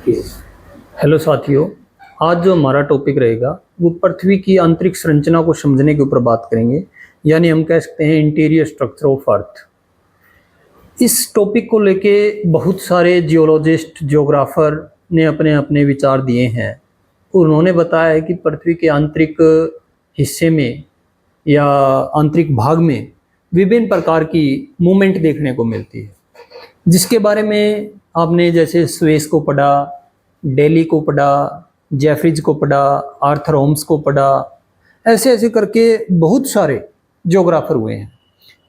Hello साथियों, आज जो हमारा टॉपिक रहेगा वो पृथ्वी की आंतरिक संरचना को समझने के ऊपर बात करेंगे, यानी हम कह सकते हैं इंटीरियर स्ट्रक्चर ऑफ अर्थ। इस टॉपिक को लेके बहुत सारे जियोलॉजिस्ट, जियोग्राफर ने अपने अपने विचार दिए हैं। उन्होंने बताया है कि पृथ्वी के आंतरिक हिस्से में या आंतरिक भाग में विभिन्न प्रकार की मूवमेंट देखने को मिलती है, जिसके बारे में आपने जैसे स्वेस को पढ़ा, डेली को पढ़ा, जेफरीज को पढ़ा, आर्थर होम्स को पढ़ा, ऐसे ऐसे करके बहुत सारे ज्योग्राफर हुए हैं।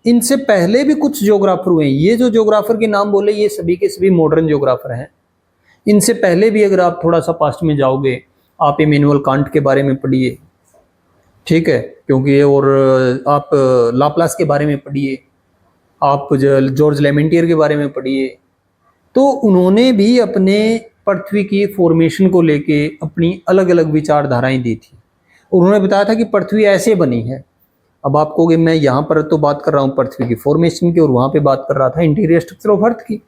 इनसे पहले भी कुछ ज्योग्राफर हुए हैं। ये जो ज्योग्राफर के नाम बोले ये सभी के सभी मॉडर्न ज्योग्राफर हैं। इनसे पहले भी अगर आप थोड़ा सा पास्ट में जाओगे, आप इमैनुअल कांट के बारे में पढ़िए, ठीक है, क्योंकि और आप लाप्लास के बारे में पढ़िए, आप जॉर्ज लेमेंटियर के बारे में पढ़िए। तो उन्होंने भी अपने पृथ्वी की फॉर्मेशन को लेके अपनी अलग अलग विचारधाराएं दी थी। उन्होंने बताया था कि पृथ्वी ऐसे बनी है। अब आप कहोगे मैं यहाँ पर तो बात कर रहा हूँ पृथ्वी की फॉर्मेशन की और वहाँ पे बात कर रहा था इंटीरियर स्ट्रक्चर ऑफ अर्थ की।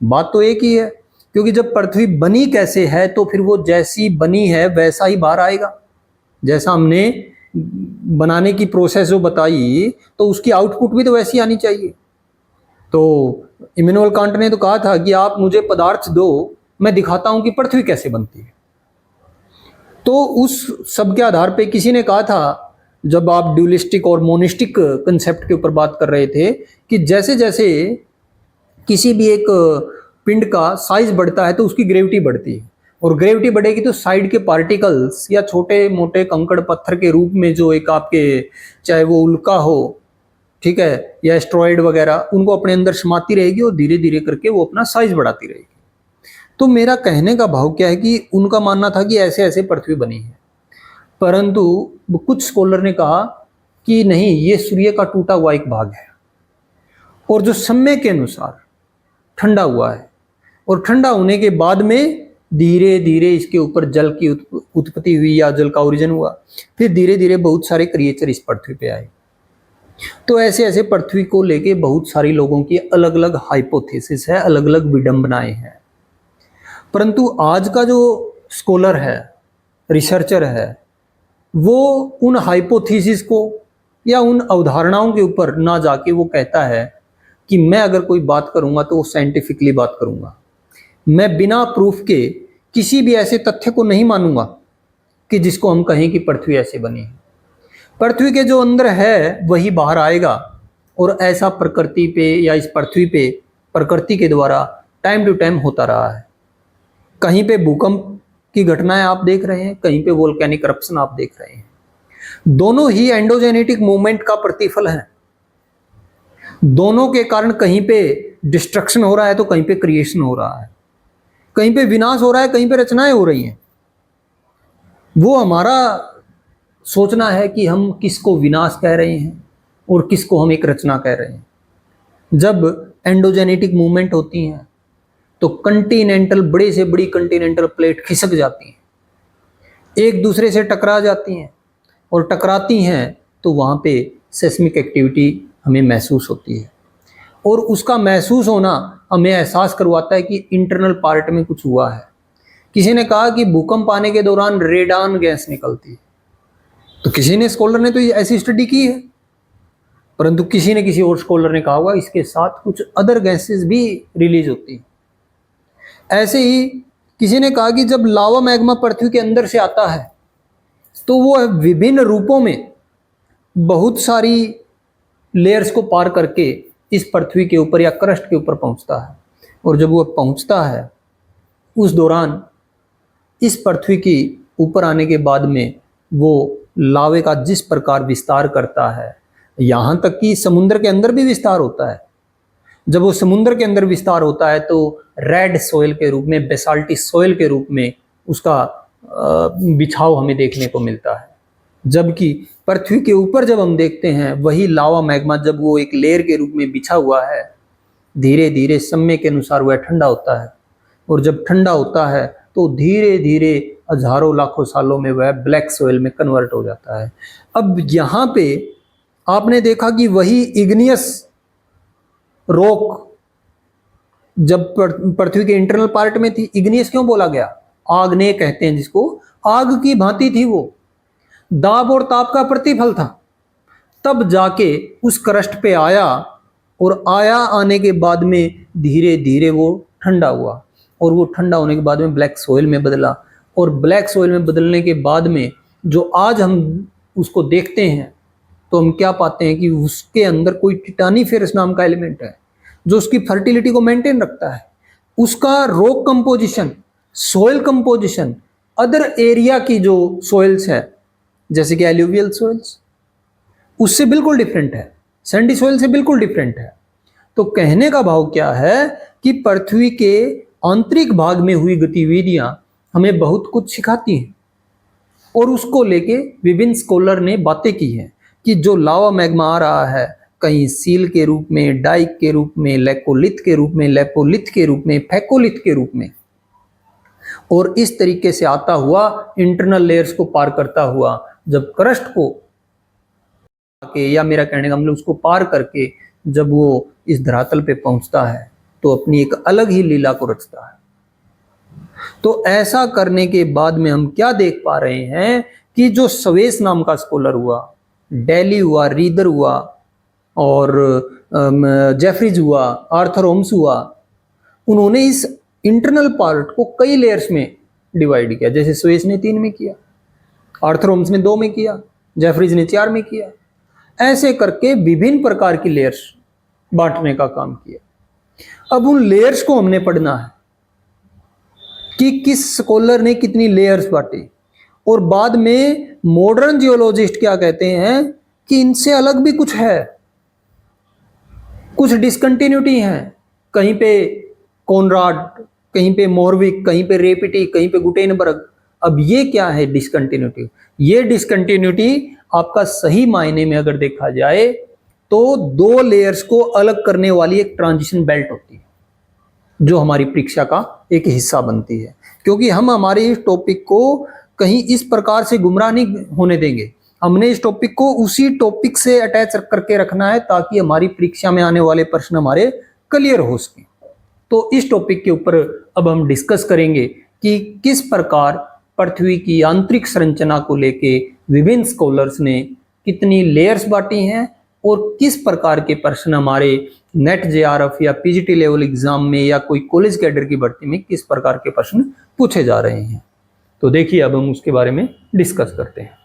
बात तो एक ही है, क्योंकि जब पृथ्वी बनी कैसे है तो फिर वो जैसी बनी है वैसा ही बाहर आएगा। जैसा हमने बनाने की प्रोसेस जो बताई तो उसकी आउटपुट भी तो वैसी आनी चाहिए। तो इमैनुअल कांट ने तो कहा था कि आप मुझे पदार्थ दो, मैं दिखाता हूं कि पृथ्वी कैसे बनती है। तो उस सब के आधार पे किसी ने कहा था, जब आप ड्यूलिस्टिक और मोनिस्टिक कंसेप्ट के ऊपर बात कर रहे थे, कि जैसे जैसे किसी भी एक पिंड का साइज बढ़ता है तो उसकी ग्रेविटी बढ़ती है, और ग्रेविटी बढ़ेगी तो साइड के पार्टिकल्स या छोटे मोटे कंकड़ पत्थर के रूप में जो एक आपके, चाहे वो उल्का हो, ठीक है, या एस्ट्रॉयड वगैरह, उनको अपने अंदर समाती रहेगी और धीरे धीरे करके वो अपना साइज बढ़ाती रहेगी। तो मेरा कहने का भाव क्या है कि उनका मानना था कि ऐसे ऐसे पृथ्वी बनी है, परंतु कुछ स्कॉलर ने कहा कि नहीं, ये सूर्य का टूटा हुआ एक भाग है और जो समय के अनुसार ठंडा हुआ है, और ठंडा होने के बाद में धीरे धीरे इसके ऊपर जल की उत्पत्ति हुई या जल का ओरिजिन हुआ, फिर धीरे धीरे बहुत सारे क्रिएचर इस पृथ्वी पे आए। तो ऐसे ऐसे पृथ्वी को लेके बहुत सारी लोगों की अलग अलग हाइपोथेसिस है, अलग अलग विडंबनाएं हैं। परंतु आज का जो स्कॉलर है, रिसर्चर है, वो उन हाइपोथेसिस को या उन अवधारणाओं के ऊपर ना जाके वो कहता है कि मैं अगर कोई बात करूंगा तो वो साइंटिफिकली बात करूंगा। मैं बिना प्रूफ के किसी भी ऐसे तथ्य को नहीं मानूंगा कि जिसको हम कहें कि पृथ्वी ऐसे बनी है। पृथ्वी के जो अंदर है वही बाहर आएगा, और ऐसा प्रकृति पे या इस पृथ्वी पे प्रकृति के द्वारा टाइम टू टाइम होता रहा है। कहीं पे भूकंप की घटनाएं आप देख रहे हैं, कहीं पे वोल्केनिक करप्शन आप देख रहे हैं। दोनों ही एंडोजेनेटिक मूवमेंट का प्रतिफल है। दोनों के कारण कहीं पे डिस्ट्रक्शन हो रहा है तो कहीं पे क्रिएशन हो रहा है, कहीं पे विनाश हो रहा है, कहीं पे रचनाएं हो रही हैं। वो हमारा सोचना है कि हम किसको विनाश कह रहे हैं और किसको हम एक रचना कह रहे हैं। जब एंडोजेनेटिक मूवमेंट होती हैं तो कंटिनेंटल, बड़े से बड़ी कंटिनेंटल प्लेट खिसक जाती हैं, एक दूसरे से टकरा जाती हैं, और टकराती हैं तो वहाँ पे सेस्मिक एक्टिविटी हमें महसूस होती है, और उसका महसूस होना हमें एहसास करवाता है कि इंटरनल पार्ट में कुछ हुआ है। किसी ने कहा कि भूकंप आने के दौरान रेडान गैस निकलती है, तो किसी ने, स्कॉलर ने तो ऐसी स्टडी की है, परंतु किसी ने, किसी और स्कॉलर ने कहा होगा इसके साथ कुछ अदर गैसेस भी रिलीज होती हैं। ऐसे ही किसी ने कहा कि जब लावा मैग्मा पृथ्वी के अंदर से आता है तो वो विभिन्न रूपों में बहुत सारी लेयर्स को पार करके इस पृथ्वी के ऊपर या क्रस्ट के ऊपर पहुंचता है, और जब वो पहुंचता है उस दौरान इस पृथ्वी की ऊपर आने के बाद में वो लावे का जिस प्रकार विस्तार करता है, यहाँ तक कि समुद्र के अंदर भी विस्तार होता है। जब वो समुद्र के अंदर विस्तार होता है तो रेड सॉइल के रूप में, बेसाल्टी सॉइल के रूप में उसका बिछाव हमें देखने को मिलता है। जबकि पृथ्वी के ऊपर जब हम देखते हैं वही लावा मैग्मा, जब वो एक लेयर के रूप में बिछा हुआ है, धीरे धीरे समय के अनुसार वह ठंडा होता है, और जब ठंडा होता है तो धीरे धीरे हजारों लाखों सालों में वह ब्लैक सॉइल में कन्वर्ट हो जाता है। अब यहाँ पे आपने देखा कि वही इग्नियस रॉक जब पृथ्वी के इंटरनल पार्ट में थी, इग्नियस क्यों बोला गया? आग्नेय कहते हैं जिसको, आग की भांति थी वो, दाब और ताप का प्रतिफल था। तब जाके उस क्रस्ट पे आया, और आने के बाद में धीरे धीरे वो ठंडा हुआ, और वो ठंडा होने के बाद में ब्लैक सॉइल में बदला, और ब्लैक सॉइल में बदलने के बाद में जो आज हम उसको देखते हैं तो हम क्या पाते हैं कि उसके अंदर कोई टिटानीफेरस नाम का एलिमेंट है जो उसकी फर्टिलिटी को मेंटेन रखता है। उसका rock composition, soil composition other area की जो सॉइल्स है जैसे कि एल्यूवियल सॉइल्स, उससे बिल्कुल डिफरेंट है, सैंडी सॉइल से बिल्कुल डिफरेंट है। तो कहने का भाव क्या है कि पृथ्वी के आंतरिक भाग में हुई गतिविधियां हमें बहुत कुछ सिखाती हैं, और उसको लेके विभिन्न स्कॉलर ने बातें की हैं कि जो लावा मैग्मा आ रहा है कहीं सील के रूप में, डाइक के रूप में, लेकोलिथ के रूप में, लेपोलिथ के रूप में, फेकोलिथ के रूप में, और इस तरीके से आता हुआ इंटरनल लेयर्स को पार करता हुआ जब क्रस्ट को या मेरा कहने का मतलब उसको पार करके जब वो इस धरातल पे पहुंचता है तो अपनी एक अलग ही लीला को रचता है। तो ऐसा करने के बाद में हम क्या देख पा रहे हैं कि जो स्वेस नाम का स्कॉलर हुआ, डेली हुआ, रीदर हुआ, और जेफरीज हुआ, आर्थर होम्स हुआ, उन्होंने इस इंटरनल पार्ट को कई लेयर्स में डिवाइड किया। जैसे स्वेस ने 3 में किया, आर्थर होम्स ने 2 में किया, जेफरीज ने 4 में किया। ऐसे करके विभिन्न प्रकार की लेयर्स बांटने का काम किया। अब उन लेयर्स को हमने पढ़ना है कि किस स्कॉलर ने कितनी लेयर्स बांटी, और बाद में मॉडर्न जियोलॉजिस्ट क्या कहते हैं कि इनसे अलग भी कुछ है, कुछ डिसकंटिन्यूटी है। कहीं पे कोनराड, कहीं पे मोरविक, कहीं पे रेपिटी, कहीं पे गुटेनबर्ग। अब ये क्या है डिसकंटिन्यूटी? ये डिसकंटिन्यूटी आपका सही मायने में अगर देखा जाए तो 2 लेयर्स को अलग करने वाली एक ट्रांजिशन बेल्ट होती है जो हमारी परीक्षा का एक हिस्सा बनती है, क्योंकि हम हमारे इस टॉपिक को कहीं इस प्रकार से गुमराह नहीं होने देंगे। हमने इस टॉपिक को उसी टॉपिक से अटैच करके रखना है ताकि हमारी परीक्षा में आने वाले प्रश्न हमारे क्लियर हो सके। तो इस टॉपिक के ऊपर अब हम डिस्कस करेंगे कि किस प्रकार पृथ्वी की आंतरिक संरचना को लेके विभिन्न स्कॉलर्स ने कितनी लेयर्स बांटी हैं, और किस प्रकार के प्रश्न हमारे नेट जेआरएफ या पीजीटी लेवल एग्जाम में या कोई कॉलेज कैडर की भर्ती में किस प्रकार के प्रश्न पूछे जा रहे हैं। तो देखिए अब हम उसके बारे में डिस्कस करते हैं।